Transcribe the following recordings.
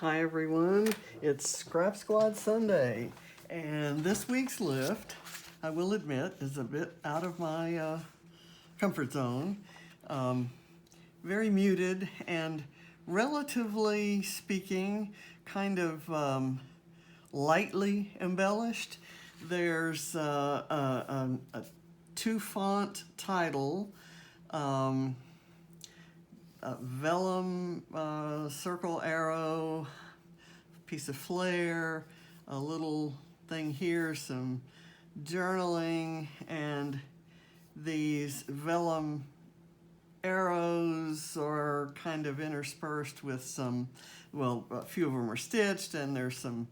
Hi everyone, it's Scrap Squad Sunday, and this week's lift, I will admit, is a bit out of my comfort zone. Very muted and relatively speaking, kind of lightly embellished. There's a two-font title, vellum, circle arrow, piece of flair, a little thing here, some journaling, and these vellum arrows are kind of interspersed with some, well, a few of them are stitched, and there's some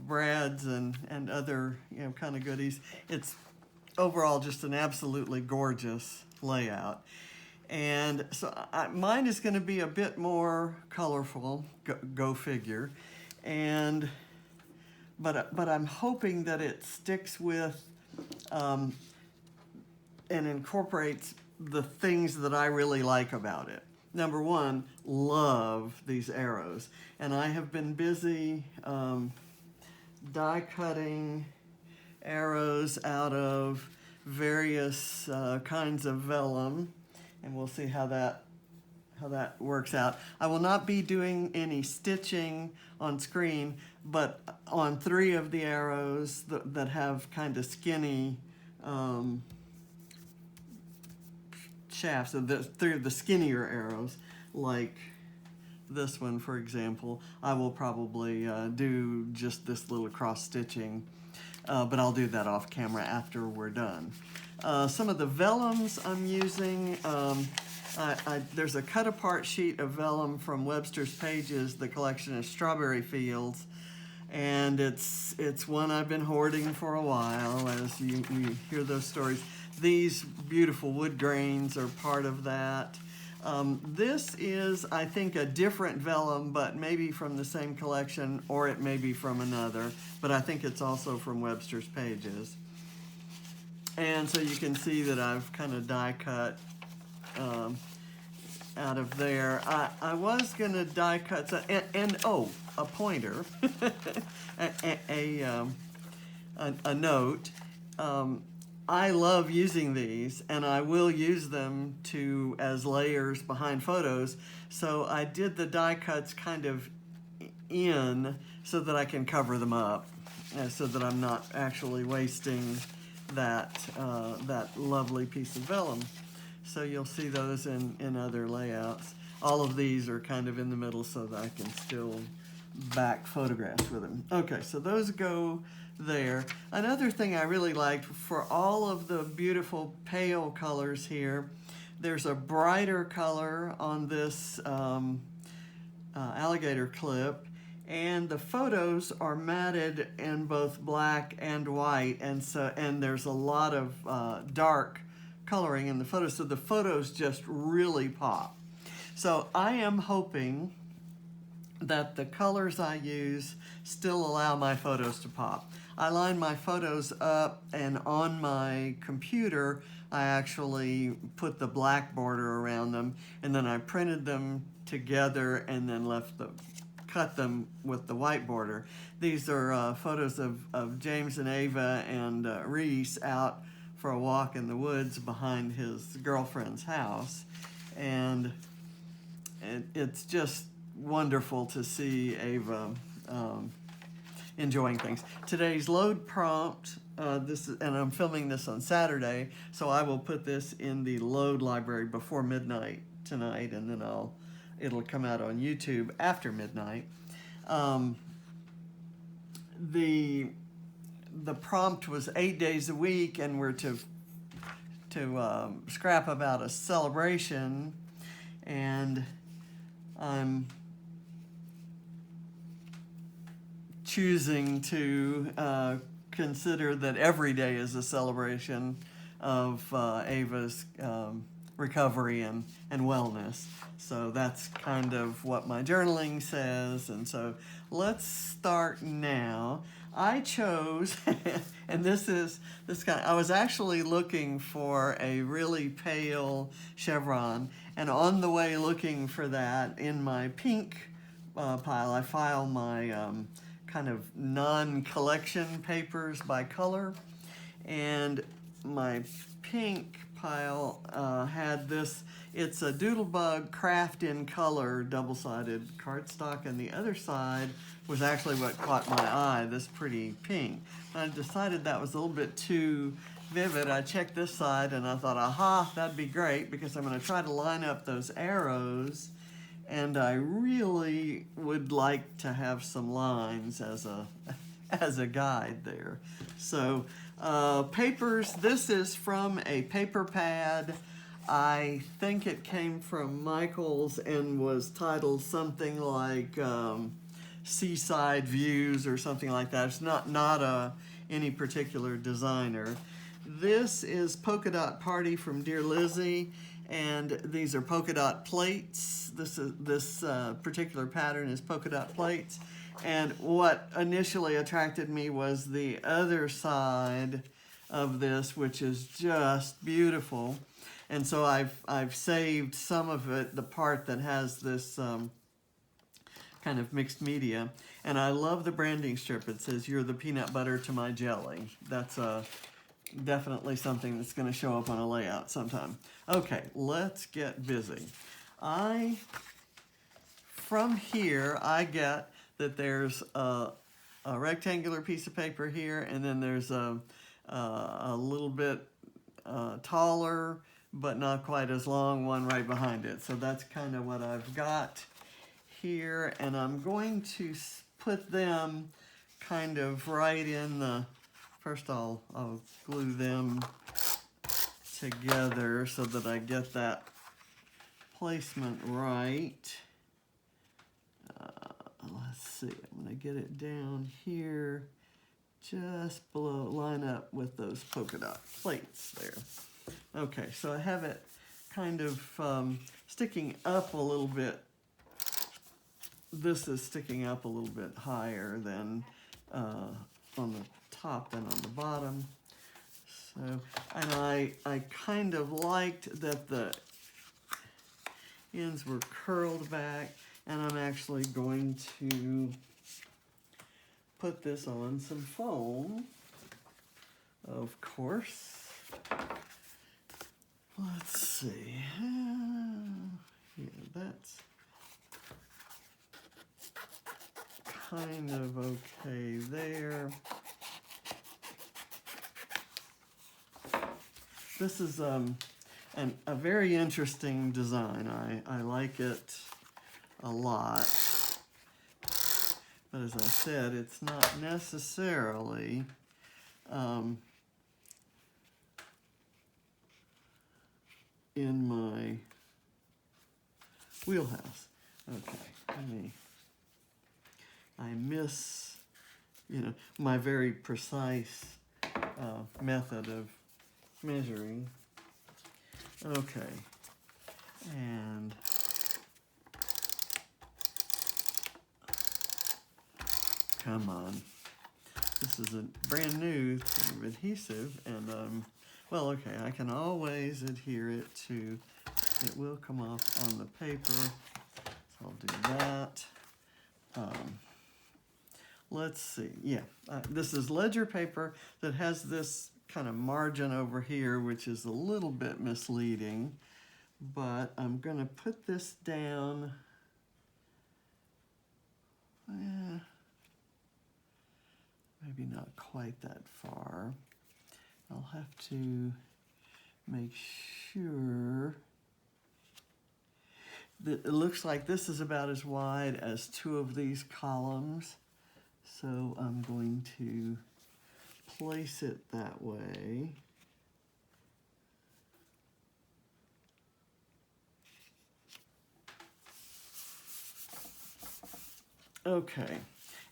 brads and other, kind of goodies. It's overall just an absolutely gorgeous layout. And so mine is going to be a bit more colorful, go figure, but I'm hoping that it sticks with and incorporates the things that I really like about it. Number one, love these arrows, and I have been busy die cutting arrows out of various kinds of vellum. And we'll see how that works out. I will not be doing any stitching on screen, but on 3 of the arrows that have kind of skinny shafts, so 3 of the skinnier arrows, like this one, for example, I will probably do just this little cross stitching, but I'll do that off camera after we're done. Some of the vellums I'm using, there's a cut-apart sheet of vellum from Webster's Pages. The collection is Strawberry Fields, and it's one I've been hoarding for a while, as you hear those stories. These beautiful wood grains are part of that. This is, I think, a different vellum, but maybe from the same collection, or it may be from another, but I think it's also from Webster's Pages. And so you can see that I've kind of die cut out of there. I was going to die cut, a pointer, a note. I love using these, and I will use them as layers behind photos. So I did the die cuts kind of in so that I can cover them up, so that I'm not actually wasting that lovely piece of vellum. So you'll see those in other layouts. All of these are kind of in the middle so that I can still back photographs with them. Okay, so those go there. Another thing I really liked, for all of the beautiful pale colors here, there's a brighter color on this alligator clip, and the photos are matted in both black and white, and there's a lot of dark coloring in the photos, so the photos just really pop. So I am hoping that the colors I use still allow my photos to pop. I line my photos up, and on my computer I actually put the black border around them, and then I printed them together and then cut them with the white border. These are photos of James and Ava and Reese out for a walk in the woods behind his girlfriend's house, and it's just wonderful to see Ava enjoying things. Today's load prompt, and I'm filming this on Saturday, so I will put this in the load library before midnight tonight, and then it'll come out on YouTube after midnight. The prompt was 8 days a week, and we're to scrap about a celebration, and I'm choosing to consider that every day is a celebration of Ava's recovery and wellness. So that's kind of what my journaling says, and so let's start now. I chose, and I was actually looking for a really pale chevron, and on the way looking for that, in my pink pile, I file my kind of non-collection papers by color, and my pink pile had this. It's a Doodlebug Craft in Color double-sided cardstock, and the other side was actually what caught my eye, this pretty pink. I decided that was a little bit too vivid. I checked this side and I thought, aha, that'd be great, because I'm going to try to line up those arrows, and I really would like to have some lines as a guide there. So papers, this is from a paper pad. I think it came from Michael's and was titled something like Seaside Views or something like that. It's not any particular designer. This is Polka Dot Party from Dear Lizzie, and these are polka dot plates. This particular pattern is polka dot plates. And what initially attracted me was the other side of this, which is just beautiful. And so I've saved some of it, the part that has this kind of mixed media. And I love the branding strip. It says, "You're the peanut butter to my jelly." That's definitely something that's going to show up on a layout sometime. Okay, let's get busy. From here, I get that there's a rectangular piece of paper here, and then there's a little bit taller, but not quite as long one right behind it. So that's kind of what I've got here, and I'm going to put them kind of right in the, first I'll glue them together so that I get that placement right. Let's see, I'm going to get it down here just below, line up with those polka dot plates there. Okay, so I have it kind of sticking up a little bit. This is sticking up a little bit higher than on the top than on the bottom. So, and I kind of liked that the ends were curled back, and I'm actually going to put this on some foam, of course. Let's see. Yeah, that's kind of okay there. This is a very interesting design. I like it a lot. But as I said, it's not necessarily in my wheelhouse. Okay, I miss, my very precise method of measuring. Okay, and come on. This is a brand new adhesive, and well, okay, I can always adhere it to, it will come off on the paper, so I'll do that. Let's see, yeah, this is ledger paper that has this kind of margin over here, which is a little bit misleading, but I'm gonna put this down. Maybe not quite that far. I'll have to make sure that it looks like this is about as wide as two of these columns. So I'm going to place it that way. Okay,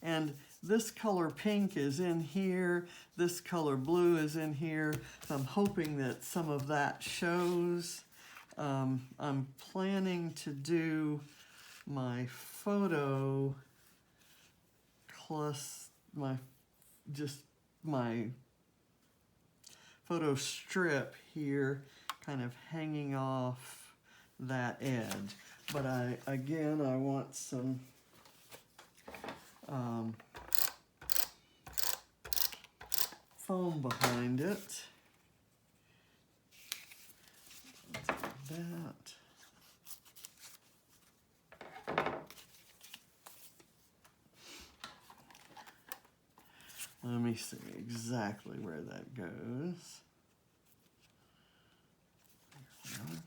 and this color pink is in here, this color blue is in here, so I'm hoping that some of that shows. I'm planning to do my photo plus my photo strip here, kind of hanging off that edge. But again, I want some foam behind it. That. Let me see exactly where that goes. There we are.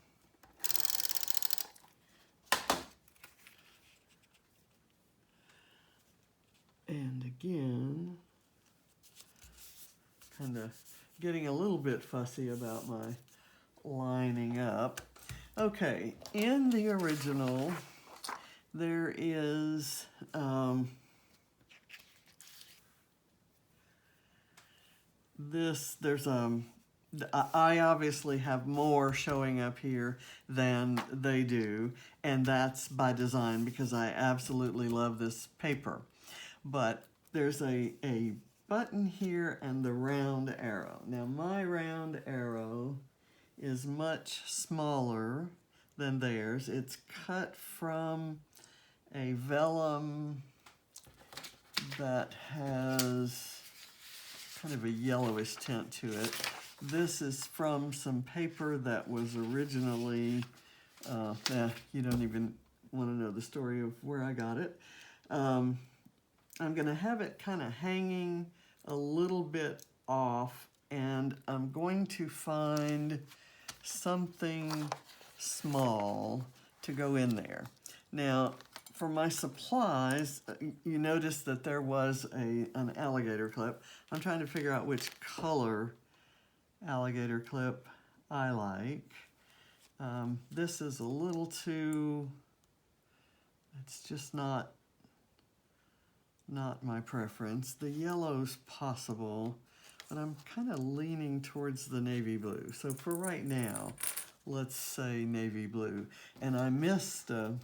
And again, kind of getting a little bit fussy about my lining up. Okay, in the original, there is I obviously have more showing up here than they do, and that's by design because I absolutely love this paper. But there's a button here and the round arrow. Now my round arrow is much smaller than theirs. It's cut from a vellum that has kind of a yellowish tint to it. This is from some paper that was originally, you don't even want to know the story of where I got it. I'm going to have it kind of hanging a little bit off, and I'm going to find something small to go in there. Now, for my supplies, you notice that there was an alligator clip. I'm trying to figure out which color alligator clip I like. This is a little too, it's just not my preference. The yellow's possible, but I'm kind of leaning towards the navy blue. So for right now, let's say navy blue. And I missed an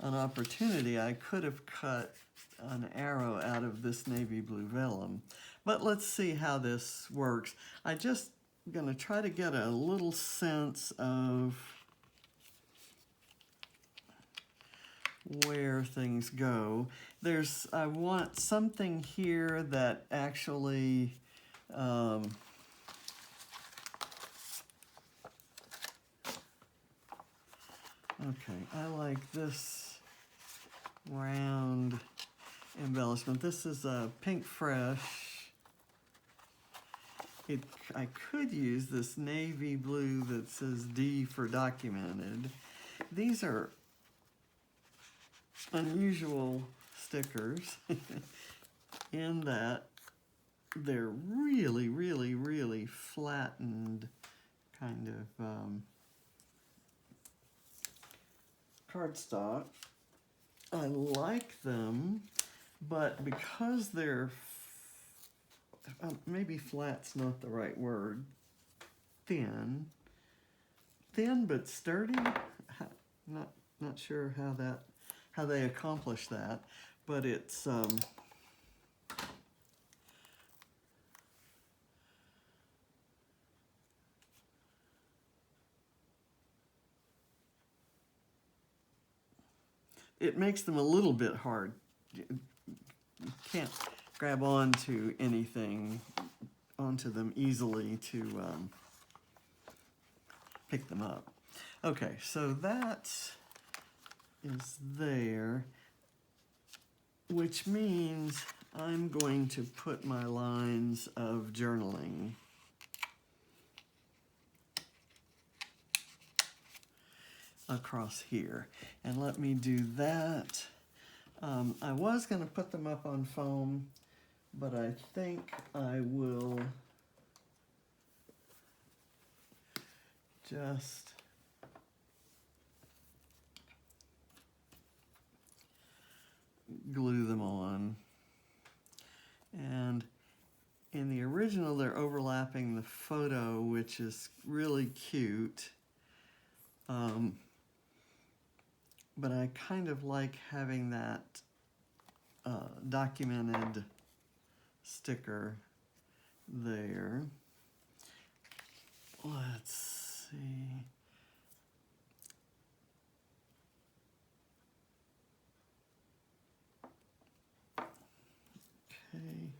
opportunity. I could have cut an arrow out of this navy blue vellum. But let's see how this works. I just gonna try to get a little sense of where things go. I want something here that actually okay, I like this round embellishment. This is a Pink Fresh. I could use this navy blue that says D for documented. These are unusual stickers in that they're really, really, really flattened kind of cardstock. I like them, but because they're maybe flat's not the right word, thin but sturdy. Not sure how they accomplish that, but it's it makes them a little bit hard. You can't grab onto them easily to pick them up. Okay, so that is there, which means I'm going to put my lines of journaling across here. And let me do that. I was going to put them up on foam, but I think I will just glue them on. And in the original, they're overlapping the photo, which is really cute. But I kind of like having that documented sticker there. Let's see. Okay.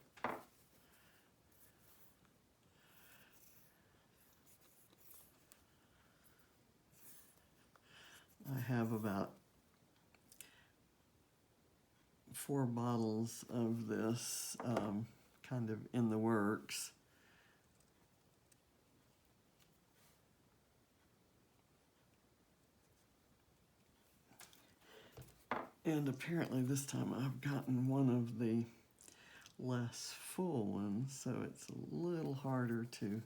have about 4 bottles of this kind of in the works. And apparently this time I've gotten one of the less full ones, so it's a little harder to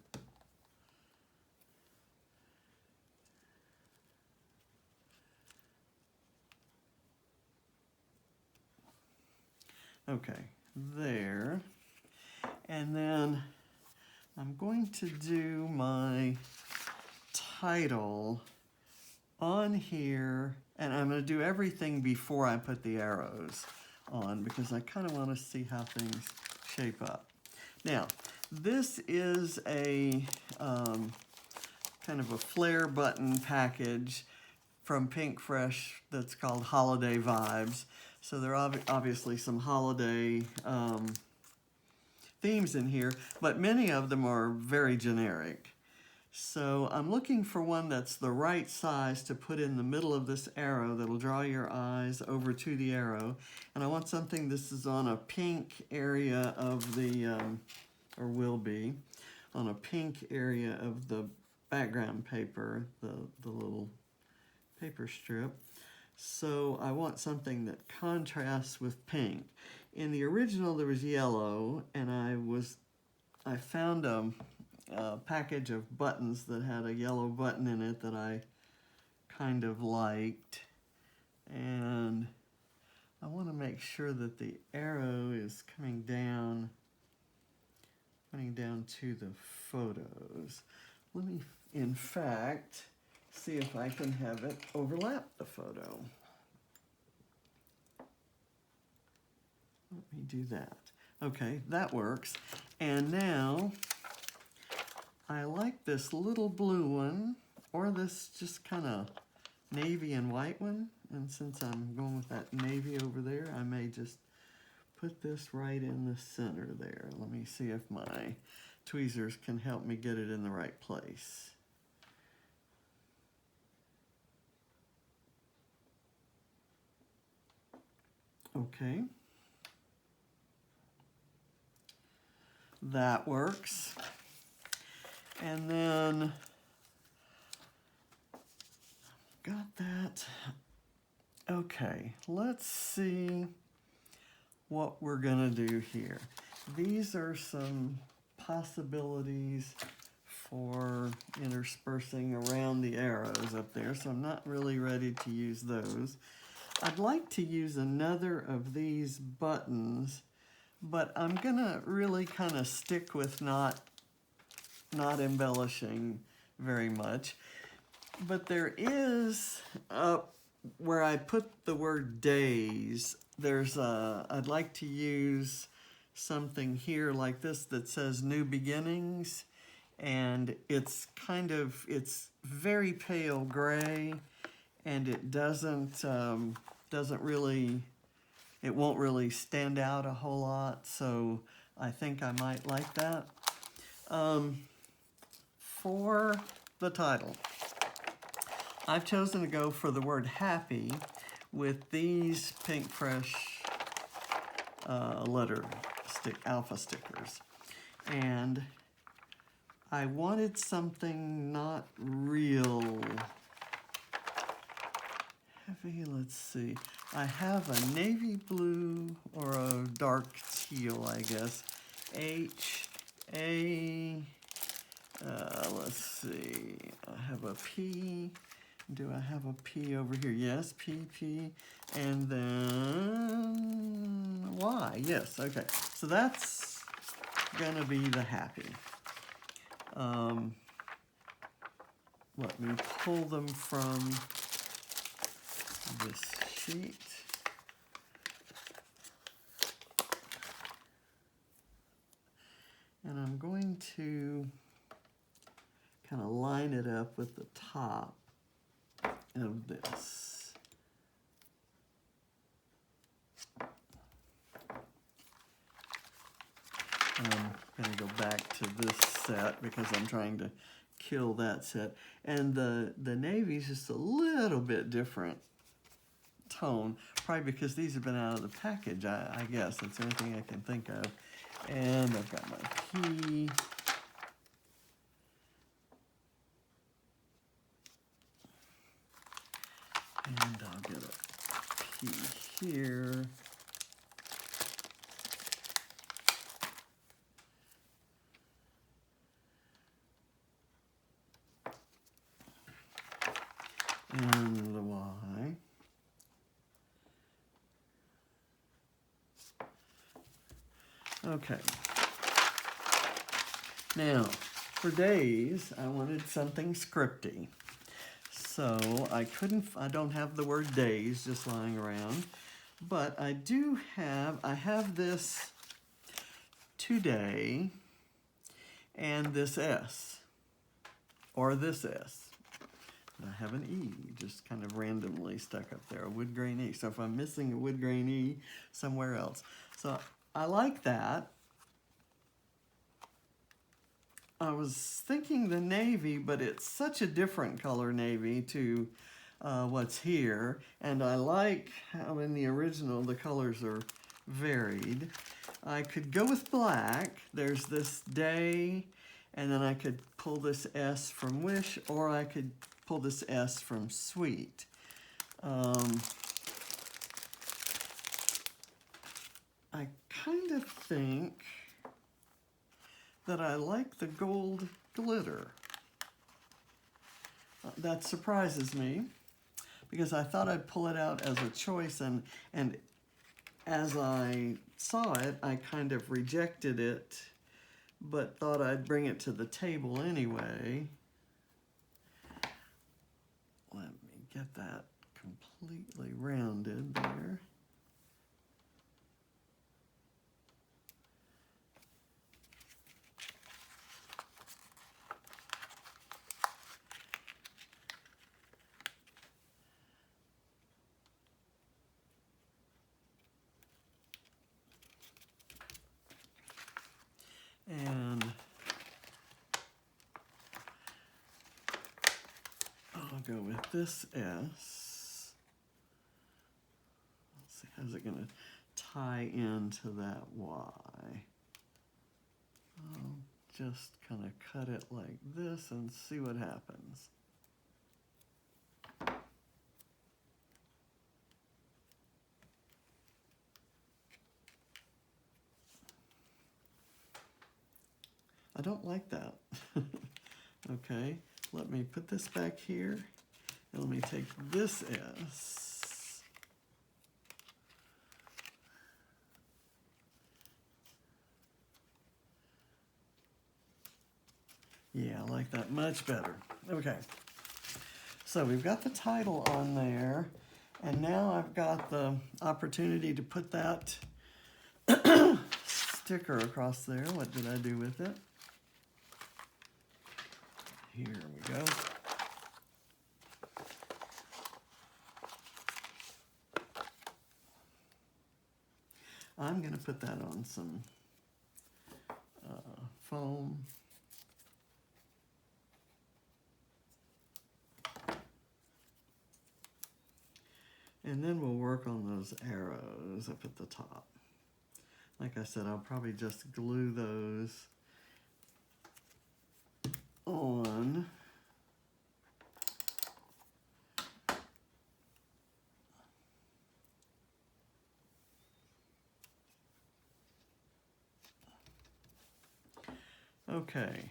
okay, there. And then I'm going to do my title on here, and I'm going to do everything before I put the arrows on because I kind of want to see how things shape up. Now, this is a kind of a flare button package from Pink Fresh that's called Holiday Vibes. So there are obviously some holiday themes in here, but many of them are very generic. So I'm looking for one that's the right size to put in the middle of this arrow that'll draw your eyes over to the arrow. And I want something, this is on a pink area of the, or will be, on a pink area of the background paper, the little paper strip. So I want something that contrasts with pink. In the original there was yellow, and I found a package of buttons that had a yellow button in it that I kind of liked, and I want to make sure that the arrow is coming down to the photos. Let me, in fact, see if I can have it overlap the photo. Let me do that. Okay, that works. And now I like this little blue one, or this just kind of navy and white one. And since I'm going with that navy over there, I may just put this right in the center there. Let me see if my tweezers can help me get it in the right place. Okay. That works. And then, got that. Okay, let's see what we're gonna do here. These are some possibilities for interspersing around the arrows up there, so I'm not really ready to use those. I'd like to use another of these buttons, but I'm gonna really kind of stick with not embellishing very much. But there is, where I put the word days, there's I'd like to use something here like this that says new beginnings, and it's very pale gray, and it it won't really stand out a whole lot, so I think I might like that. For the title, I've chosen to go for the word happy with these Pink Fresh alpha stickers. And I wanted something not real heavy. Let's see. I have a navy blue or a dark teal, I guess. Let's see. I have a P. Do I have a P over here? Yes, PP. And then Y. Yes, okay. So that's gonna be the happy. Let me pull them from this sheet. And I'm going to kind of line it up with the top of this. I'm going to go back to this set because I'm trying to kill that set. And the navy is just a little bit different tone, probably because these have been out of the package, I guess. That's the only thing I can think of. And I've got my key. And I'll get a key here. And the Y. Okay. Now, for days, I wanted something scripty. So I don't have the word days just lying around, but I have this today and this S, or this S. And I have an E just kind of randomly stuck up there, a wood grain E. So if I'm missing a wood grain E somewhere else. So I like that. I was thinking the navy, but it's such a different color navy to what's here. And I like how in the original the colors are varied. I could go with black. There's this day, and then I could pull this S from wish, or I could pull this S from sweet. I kind of think that I like the gold glitter. That surprises me because I thought I'd pull it out as a choice, and as I saw it, I kind of rejected it, but thought I'd bring it to the table anyway. Let me get that completely rounded there. And I'll go with this S. Let's see, how's it going to tie into that Y? I'll just kind of cut it like this and see what happens. I don't like that. Okay, let me put this back here, and let me take this S. Yeah, I like that much better. Okay, so we've got the title on there, and now I've got the opportunity to put that sticker across there. What did I do with it? Here we go. I'm going to put that on some foam. And then we'll work on those arrows up at the top. Like I said, I'll probably just glue those on. Okay,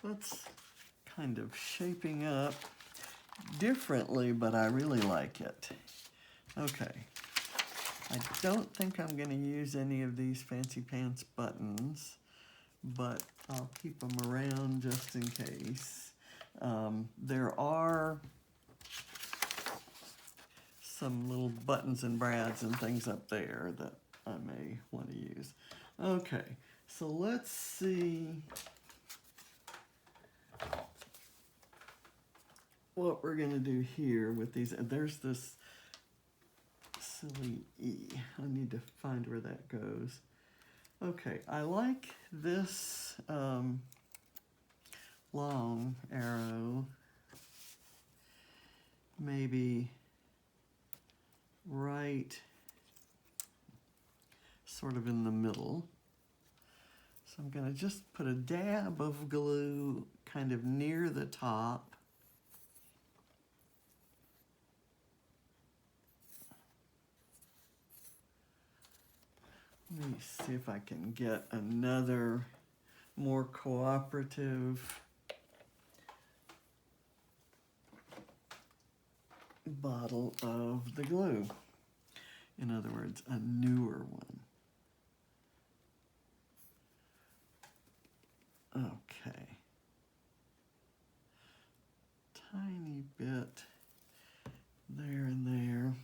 that's kind of shaping up differently, but I really like it. Okay, I don't think I'm going to use any of these fancy pants buttons, but I'll keep them around just in case. There are some little buttons and brads and things up there that I may want to use. Okay, so let's see what we're going to do here with these. There's this silly E. I need to find where that goes. Okay, I like this long arrow, maybe right sort of in the middle. So I'm going to just put a dab of glue kind of near the top. Let me see if I can get another more cooperative bottle of the glue. In other words, a newer one. Okay. Tiny bit there and there.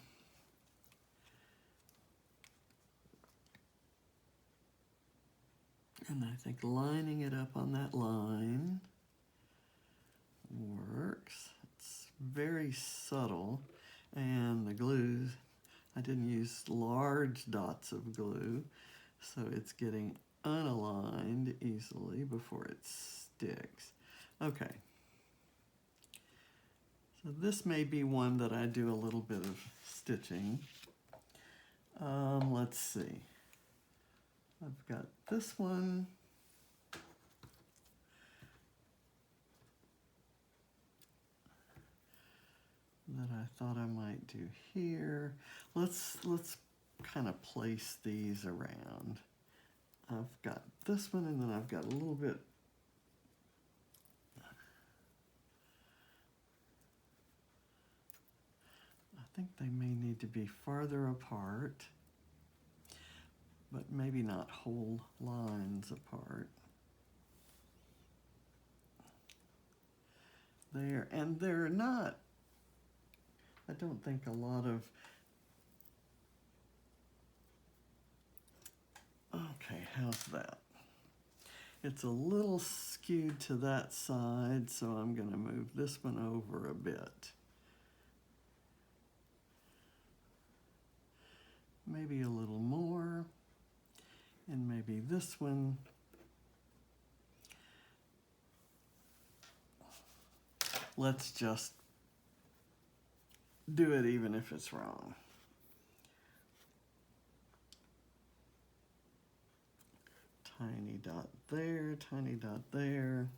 And I think lining it up on that line works. It's very subtle, and the glue, I didn't use large dots of glue, so it's getting unaligned easily before it sticks. Okay. So this may be one that I do a little bit of stitching. Let's see. I've got this one. That I thought I might do here. Let's kind of place these around. I've got this one, and then I've got a little bit. I think they may need to be farther apart, but maybe not whole lines apart. There, and they're not, I don't think a lot of, okay, how's that? It's a little skewed to that side, so I'm going to move this one over a bit. Maybe a little more, and maybe this one. Let's just do it even if it's wrong. Tiny dot there, tiny dot there.